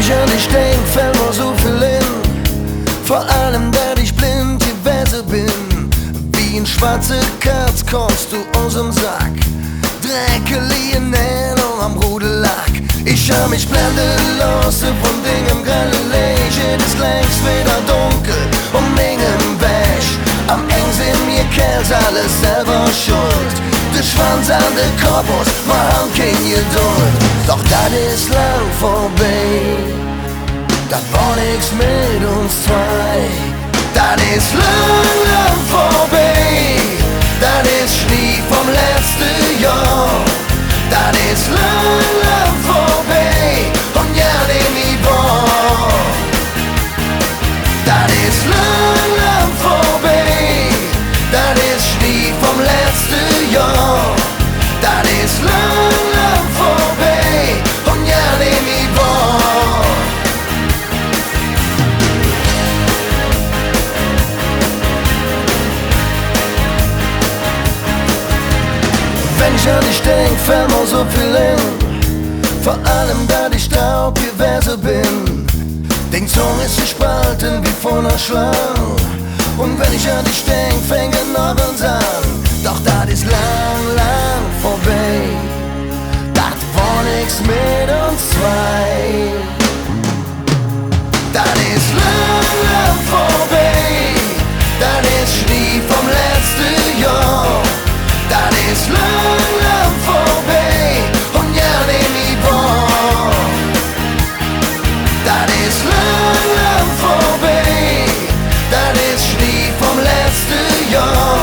ich an dich denk, fällt mir so viel in. Vor allem, da ich blind gewesen bin. Wie ein schwarzer Katz kommst du aus dem Sack. Dreckige Nähen am Rudellack. Ich hab mich blenden lassen von Dingen Galilee. Es ist längst wieder dunkel und Mingen wäsch. Am Eng sind mir Kerls alles selber schuld. Der Schwanz an der Korpus, man hat keine Geduld. Doch das ist lang vorbei. Das war nix mit uns zwei. Das ist lang, lang vorbei. Das ist Schnee vom letzten Jahr. Das ist lang, lang vorbei. Und ja, nehm ich wahr. Das ist lang, lang vorbei. Das ist Schnee vom letzten Jahr. Das ist lang, lang vorbei. Und ja, nehm ich wahr. Wenn ich an dich denk, fällt mir so viel in. Vor allem, da ich taub gewesen bin. Den Zunge ist gespalten wie von einer Schlange. Und wenn ich an dich denk, fängen Abends an. Doch das ist lang, lang vorbei. Das war nix mit uns zwei. Das ist lang, lang vorbei. Das ist Schnee vom letzten Jahr. Das ist lang, lang vorbei. Und ja, nehm ich wahr. Das ist lang, lang vorbei. Das ist Schnee vom letzten Jahr.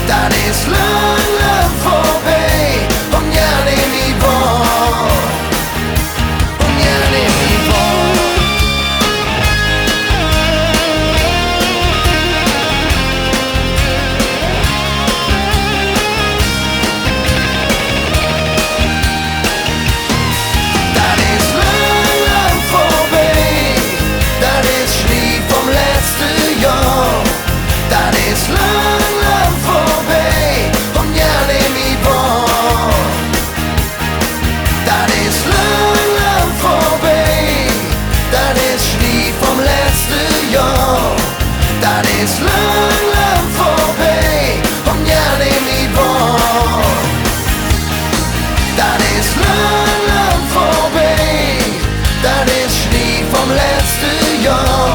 Das ist lang, lang vorbei. Und ja, nehm ich wahr. Und ja, nehm ich wahr. Das ist lang, lang vorbei. Das ist Schnee vom letzten Jahr. Das ist lang, lang vorbei. Und ja, nehm ich wahr. Das ist lang, lang vorbei. Das ist Schnee vom letzten Jahr. Das ist lang, lang vorbei. Und ja, nehm ich wahr. Das ist lang, lang vorbei. Das ist Schnee vom letzten Jahr.